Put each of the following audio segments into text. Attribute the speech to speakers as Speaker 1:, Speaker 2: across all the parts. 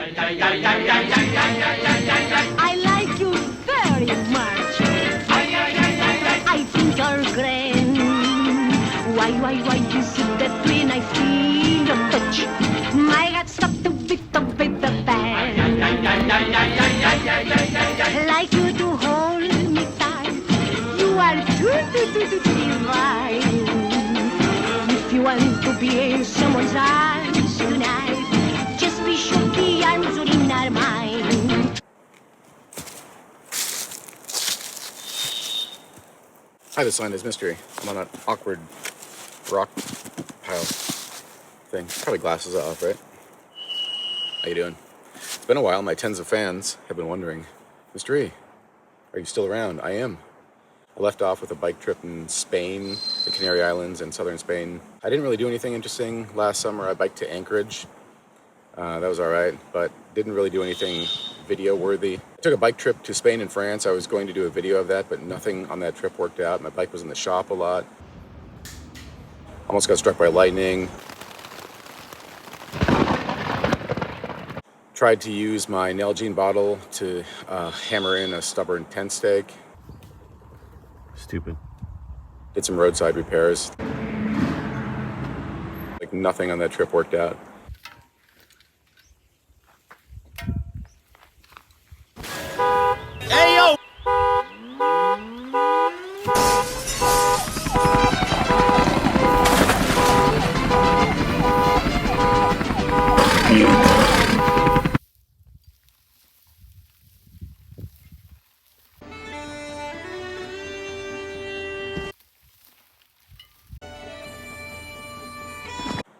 Speaker 1: I like you very much. I think you're grand. Why, you sit that way and I feel your touch. My heart stopped a bit of the band. Like you to hold me tight. You are too divine. If you want to be in someone's arms tonight, just be sure the arms are not mine.
Speaker 2: Hi, this sign is mystery. I'm on an awkward rock pile thing. Probably glasses off, right? How you doing? It's been a while. My tens of fans have been wondering, Mr. E, are you still around? I am. I left off with a bike trip in Spain, the Canary Islands, and southern Spain. I didn't really do anything interesting last summer. I biked to Anchorage. That was all right, but didn't really do anything video-worthy. I took a bike trip to Spain and France. I was going to do a video of that, but nothing on that trip worked out. My bike was in the shop a lot. Almost got struck by lightning. Tried to use my Nalgene bottle to hammer in a stubborn tent stake. Stupid. Did some roadside repairs. Like nothing on that trip worked out.
Speaker 3: Hey, yo!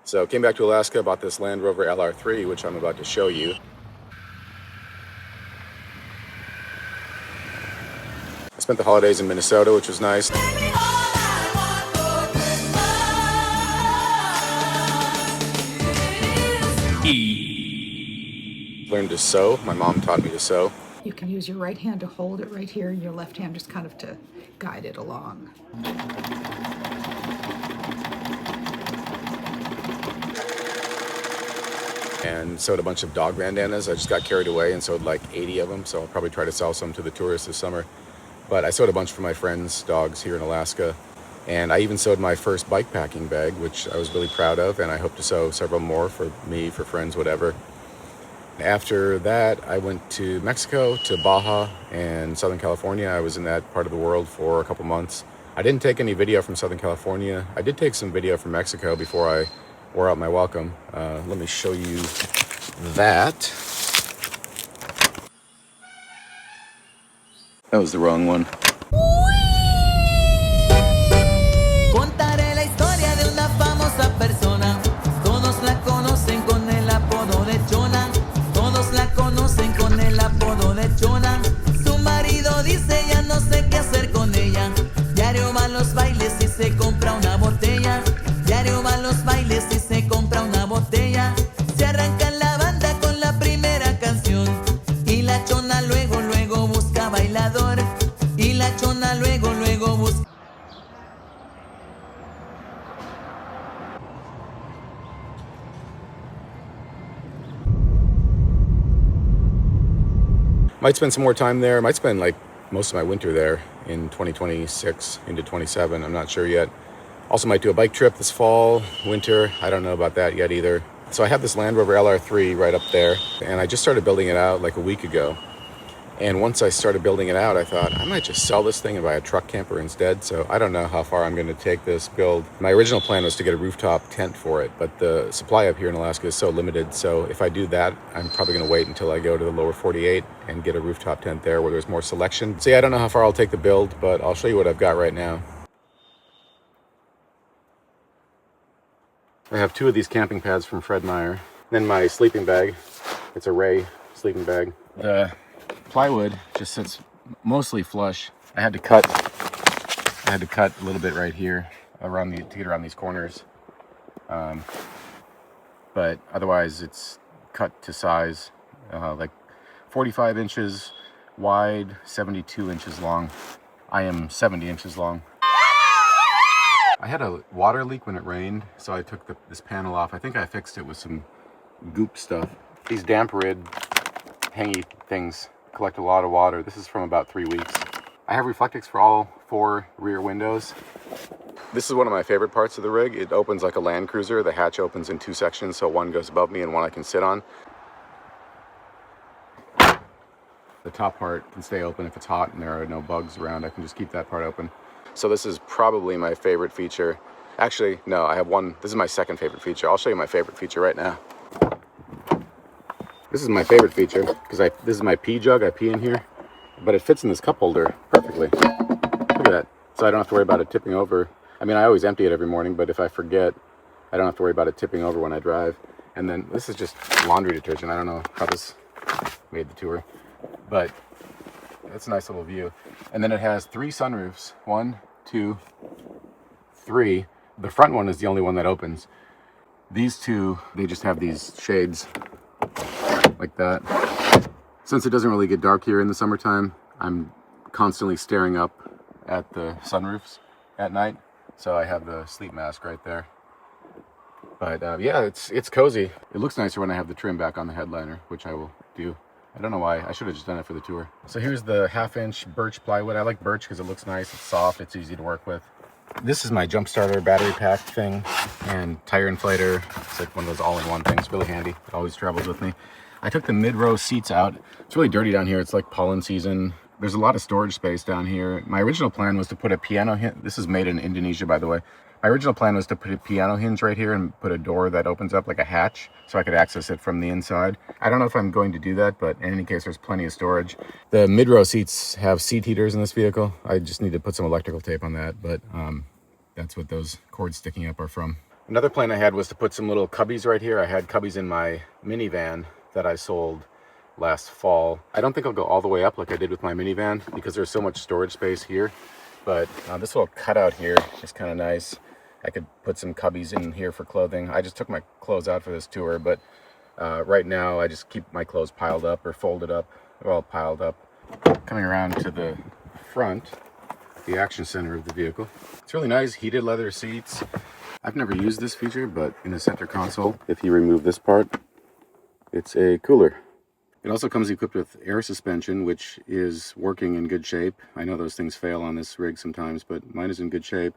Speaker 2: So came back to Alaska, bought this Land Rover LR3, which I'm about to show you. I spent the holidays in Minnesota, which was nice. Learned to sew. My mom taught me to sew.
Speaker 4: You can use your right hand to hold it right here and your left hand just kind of to guide it along.
Speaker 2: And sewed a bunch of dog bandanas. I just got carried away and sewed like 80 of them, so I'll probably try to sell some to the tourists this summer. But I sewed a bunch for my friends' dogs here in Alaska. And I even sewed my first bike packing bag, which I was really proud of, and I hope to sew several more for me, for friends, whatever. After that, I went to Mexico, to Baja and Southern California. I was in that part of the world for a couple months. I didn't take any video from Southern California. I did take some video from Mexico before I wore out my welcome. Let me show you that. That was the wrong one.
Speaker 5: Contaré la historia de una famosa persona. Todos la conocen con el apodo de Chona. Todos la conocen con el apodo de Chona. Su marido dice ya no sé qué hacer con ella. Diario va a los bailes y se compra una botella. Diario va a los bailes y se compra una botella. Se arranca la banda con la primera canción. Y la Chona luego busca bailador. Y la Chona luego busca.
Speaker 2: Might spend some more time there. Might spend like most of my winter there in 2026 into 27. I'm not sure yet. Also might do a bike trip this fall, winter. I don't know about that yet either. So I have this Land Rover LR3 right up there, and I just started building it out like a week ago. And once I started building it out, I thought I might just sell this thing and buy a truck camper instead. So I don't know how far I'm going to take this build. My original plan was to get a rooftop tent for it, but the supply up here in Alaska is so limited. So if I do that, I'm probably going to wait until I go to the lower 48 and get a rooftop tent there where there's more selection. So yeah, I don't know how far I'll take the build, but I'll show you what I've got right now. I have two of these camping pads from Fred Meyer. Then my sleeping bag. It's a Ray sleeping bag. The plywood just sits mostly flush. I had to cut a little bit right here around to get around these corners. But otherwise it's cut to size, like 45 inches wide, 72 inches long. I am 70 inches long. I had a water leak when it rained, so I took this panel off. I think I fixed it with some goop stuff. These damp rid hangy things collect a lot of water. This is from about 3 weeks. I have reflectix for all 4 rear windows. This is one of my favorite parts of the rig. It opens like a Land Cruiser. The hatch opens in 2 sections, so one goes above me and one I can sit on. The top part can stay open if it's hot and there are no bugs around. I can just keep that part open. So this is probably my favorite feature. Actually, no, I have one. This is my second favorite feature. I'll show you my favorite feature right now. This is my favorite feature because this is my pee jug. I pee in here, but it fits in this cup holder perfectly. Look at that. So I don't have to worry about it tipping over. I mean, I always empty it every morning, but if I forget, I don't have to worry about it tipping over when I drive. And then this is just laundry detergent. I don't know how this made the tour, but it's a nice little view. And then it has 3 sunroofs. 1, 2, 3. The front one is the only one that opens. These 2, they just have these shades like that. Since it doesn't really get dark here in the summertime, I'm constantly staring up at the sunroofs at night. So I have the sleep mask right there. But yeah, it's cozy. It looks nicer when I have the trim back on the headliner, which I will do. I don't know why. I should have just done it for the tour. So here's the 1/2-inch birch plywood. I like birch because it looks nice. It's soft. It's easy to work with. This is my jump starter battery pack thing and tire inflator. It's like one of those all-in-one things. Really handy. It always travels with me. I took the mid-row seats out. It's really dirty down here. It's like pollen season. There's a lot of storage space down here. My original plan was to put a piano hinge. This is made in Indonesia, by the way. My original plan was to put a piano hinge right here and put a door that opens up like a hatch so I could access it from the inside. I don't know if I'm going to do that, but in any case, there's plenty of storage. The mid-row seats have seat heaters in this vehicle. I just need to put some electrical tape on that, but that's what those cords sticking up are from. Another plan I had was to put some little cubbies right here. I had cubbies in my minivan that I sold last fall. I don't think I'll go all the way up like I did with my minivan because there's so much storage space here, but this little cutout here is kind of nice. I could put some cubbies in here for clothing. I just took my clothes out for this tour, but right now I just keep my clothes piled up or folded up. They're all piled up. Coming around to the front, the action center of the vehicle. It's really nice, heated leather seats. I've never used this feature, but in the center console, if you remove this part, it's a cooler. It also comes equipped with air suspension, which is working in good shape. I know those things fail on this rig sometimes, but mine is in good shape.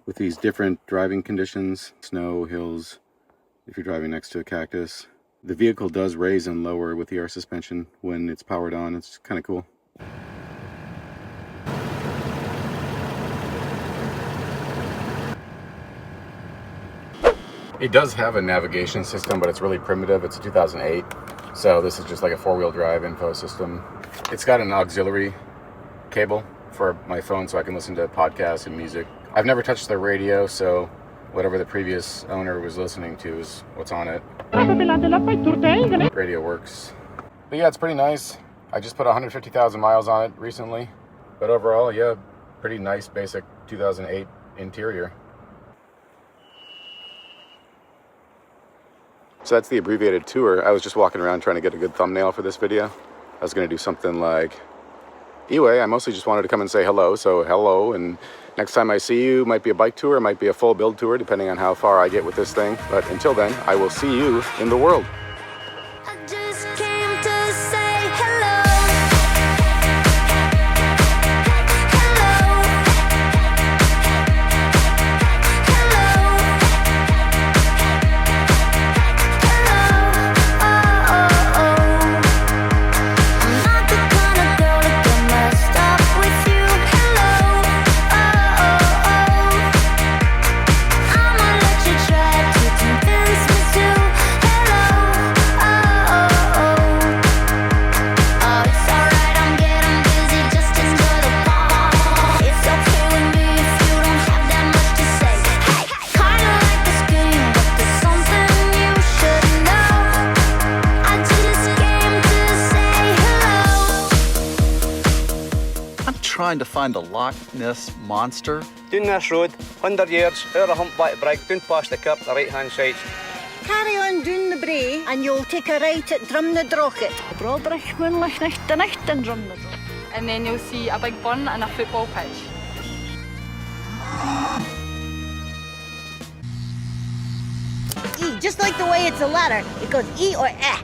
Speaker 2: With these different driving conditions, snow, hills, if you're driving next to a cactus. The vehicle does raise and lower with the air suspension when it's powered on. It's kind of cool. It does have a navigation system, but it's really primitive. It's a 2008, so this is just like a 4-wheel drive info system. It's got an auxiliary cable for my phone so I can listen to podcasts and music. I've never touched the radio, so whatever the previous owner was listening to is what's on it. Radio works. But yeah, it's pretty nice. I just put 150,000 miles on it recently. But overall, yeah, pretty nice basic 2008 interior. So that's the abbreviated tour. I was just walking around trying to get a good thumbnail for this video. I was going to do something like, anyway, I mostly just wanted to come and say hello, so hello, and next time I see you, might be a bike tour, might be a full build tour, depending on how far I get with this thing. But until then, I will see you in the world.
Speaker 1: I just came to say hello. Hello.
Speaker 3: Trying to find the Loch Ness Monster.
Speaker 6: Down this road, 100 yards, out of humpback brake, down past the cup, the right hand side.
Speaker 7: Carry on down the brae and you'll take a right at Drumnadrocket.
Speaker 8: And then you'll see a big burn and a football pitch.
Speaker 7: E, just like the way it's a ladder, it goes E or eh.